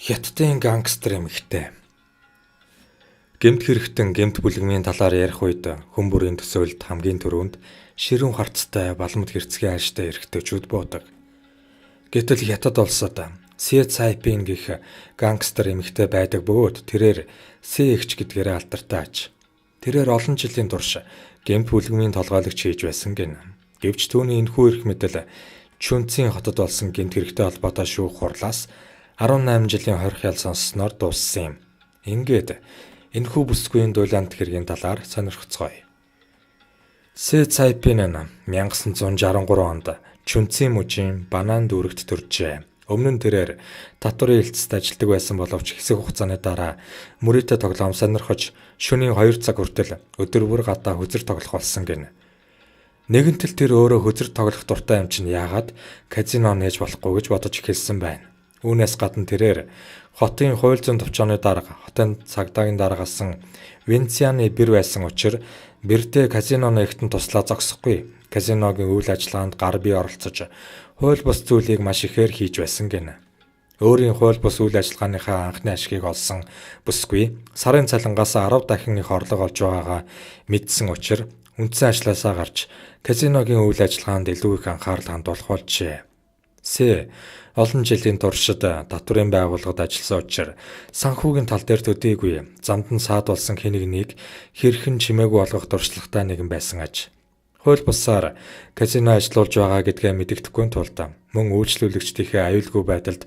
Хятадын гангстер эмэгтэй. Гэмт хэрэгтэн гэмт бүлгмийн талаар ярих үед хүн бүрийн төсөөлд хамгийн түрүүнд ширүүн харцтай балмад хэрцгий ааштай эрэгтэйчүүд буудаг. Гэтэл Хятад улсад Си Цайпин гэх гангстер эмэгтэй байдаг бөгөөд тэрээр Сээгч гэдгээр алдартай аж. Тэрээр олон жилийн турш гэмт бүлгмийн толгойлогч хийж байсан гин. Гэвч түүний энэхүү эрх мэдэл Чүнцийн хотод болсон гэмт хэрэгтэй холбоотой шүүх хурлаас 18 жилийн хорих ял сонссноор дууссан юм. Ингээд энэхүү бүсгүйн дуйлант хэргийн талаар сонирхцгоё. Сэ Цайпин 1963 онд Чүнцийн мужийн Банан дүүрэгт төржээ. Өмнө нь тэрээр татварын хэлцэд ажилладаг байсан боловч хэсэг хугацааны дараа мөрөөдө тоглоом сонирхож шөнийн 2 цаг хүртэл өдөр бүр гадаа хөзөр тоглох болсон гин. Нэгэнтэл тэр өөрөө хөзөр тоглох дуртай юм чинь яагаад казино нээж болохгүй гэж бодож эхэлсэн байна. Үүнээс гадна тэрээр хотын хууль зүйн төвчөөний дарга хотын цагдаагийн даргасан Венцианы бэр байсан учраас бэртээ казино нэгтэн туслаа зогсохгүй. Казиногийн үйл ажиллагаанд гар бие оролцож хууль бус зүйлийг маш ихээр хийж байсан гэнэ. Өөрийн хууль бус үйл ажиллагааныхаа анхны ашгийг олсон бүсгүй сарын цалингаас 10 дахин их орлого олж байгаагаа мэдсэн учраас үндсэн ажлаасаа гарч казиногийн үйл ажиллагаанд илүү их анхаарал хандуулах болжээ. Сэ олон жилийн туршид татварын байгууллагад ажилласан учраас санхүүгийн тал дээр төдийгүй замд нь саад болсон хэнийг нэг хэрхэн чимээгүй болгох дуршлагатай нэгэн байсан аж. Хууль бусаар казино ажиллуулж байгаа гэдгээ мэдэгдэхгүй тулд мөн үйлчлүүлэгчдийнхээ аюулгүй байдалд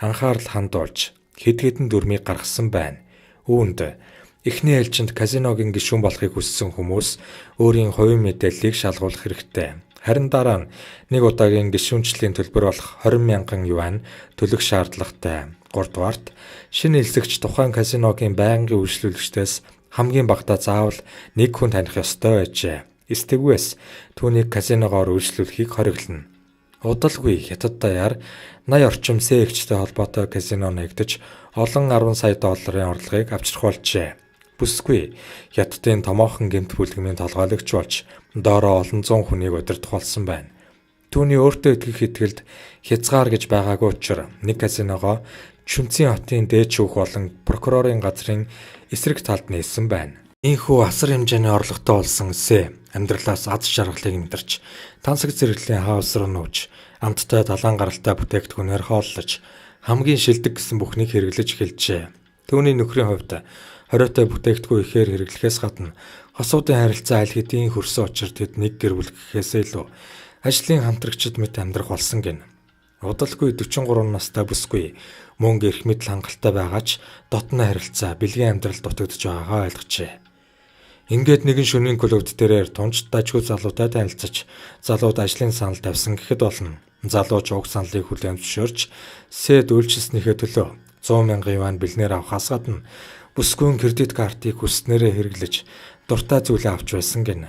анхаарал хандуулж хэд хэдэн дүрмийг гаргасан байна. Үүнд эхний ээлжинд казиногийн гишүүн болохыг хүссэн хүмүүс өөрийн хувийн мэдээллийг шалгуулах хэрэгтэй. Харин дараа нь нэг удаагийн гишүүнчлийн төлбөр болох 20 мянган юань төлөх шаардлагатай. 3 дугаарт шинэ элсэгч тухайн казиногийн байнгын үйлчлүүлэгчдээс хамгийн багадаа заавал нэг хүн таних ёстой байжээ. Эсвэл түүнийг казиногоор үйлчлүүлэхийг хориглоно. Удалгүй Хятад даяар 80 орчим Сээгчтэй холбоотой казино нэгдэж олон 10 сая долларын орлогыг авчрах болжээ. Бүсгүй Хятадын томоохон гэмт бүлгмийн толгойлогч болж доороо олон зуун хүнийг удирдах болсон байна. Түүний өөртөө итгэх итгэлд хязгаар гэж байгаагүй учраас нэг казиногоо Чүнцийн хотын дээд шүүх болон прокурорын газрын эсрэг талд нээсэн байна. Ийхүү асар хэмжээний орлоготой болсон Сэ амьдралаас аз жаргалыг мэдэрч тансаг зэрэглэлийн хаус руу нүүж амттай далайн гаралтай бүтээгдэхүүнээр хооллож хамгийн шилдэг гэсэн бүхнийг хэрэглэж эхэлжээ. Түүний нөхрийн хувьд хориотой бүтээгдэхүүн ихээр хэрэглэхээс гадна хосуудын харилцаа аль хэдийн хөрсөн учраас тэд нэг гэр бүл гэхээсээ илүү ажлын хамтрагчид мэт амьдрах болсон гин. Удалгүй 43 настай бүсгүй мөнгө эрх мэдэл хангалттай байгаач дотны харилцаа бэлгийн амьдралд дутагдж байгаагаа ойлгожээ. Ингээд нэгэн шөнийн клубт тэрээр тунч дажгүй залуутай танилцаж залууд ажлын санал тавьсан гэхэд болно. Залууч уг саналыг хүлээн зөвшөөрч Сэд үйлчилснийхээ төлөө 100 мянган юань бэлнээр авахаас гадна бүсгүйн кредит картыг хүснээрээ хэрэглэж дуртай зүйлээ авч байсан гэнэ.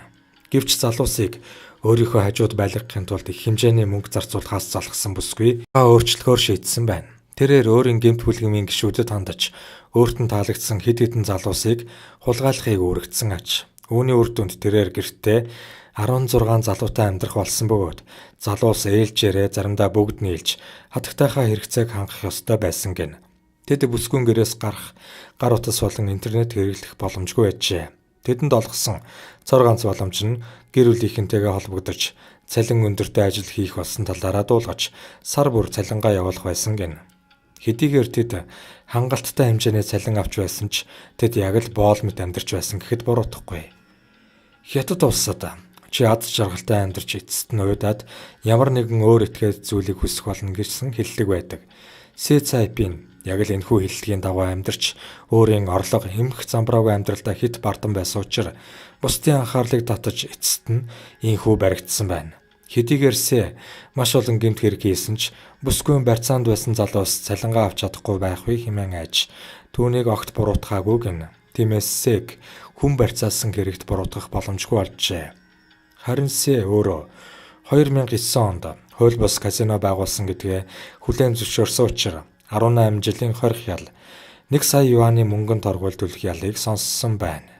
Гэвч залуусыг өөрийнхөө хажууд байлгахын тулд их хэмжээний мөнгө зарцуулахаас залхсан бүсгүй өөрчлөлгөөр шийдсэн байна. Тэрээр өөрийн гэмт бүлгмийн гишүүдэд хандаж өөрт нь таалагдсан хэд хэдэн залуусыг хулгайлахыг үүрэгдсэн аж. Үүний үр дүнд тэрээр гэртээ 16 залуутай амьдрах болсон бөгөөд залуус ээлжээрээ заримдаа бүгд нийлж хатагтайхаа хэрэгцээг хангах ёстой байсан гэнэ. Тэд бүсгүйн гэрээс гарах, гар утас болон интернет хэрэглэх боломжгүй байжээ. Тэдэнд олгосон цор ганц боломж нь гэр бүлийнхэнтэйгээ холбогдож цалин өндөртэй ажил хийх болсон талаараа дуулгаж сар бүр цалингаа явуулах байсан гэнэ. Хэдийгээр тэд хангалттай хэмжээний цалин авч байсан ч тэд яг л боол мэт амьдарч байсан гэхэд буруутахгүй. Хятад улсад чи аз жаргалтай амьдарч эцэст нь уйдаад ямар нэгэн өөр этгээд зүйлийг хүсэх болно гэсэн хэллэг байдаг. Сэ Цайпин яг л энэхүү хэллэгийн дагуу амьдарч өөрийн орлого эмх замбраагүй амьдралдаа хит бардам байсан учраас бусдын анхаарлыг татаж эцэст нь ийхүү баригдсан байна. Хэдийгээр Сэ маш олон гэмт хэрэг хийсэн ч бүсгүйн барьцаанд байсан залуус цалингаа авч чадахгүй байхгүй хэмээн айж түүнийг огт буруутгаагүй гэнэ. Тиймээс Сэг хүн барьцаасан хэрэгт буруутгах боломжгүй болжээ. Харин Сэ өөрөө 2009 онд хууль бус казино байгуулсан гэдгээ хүлээн зөвшөөрсөн учраас 18 жилийн хорих ял 1 сая юаны мөнгөнд торгуул төлөх ялыг сонссон байна.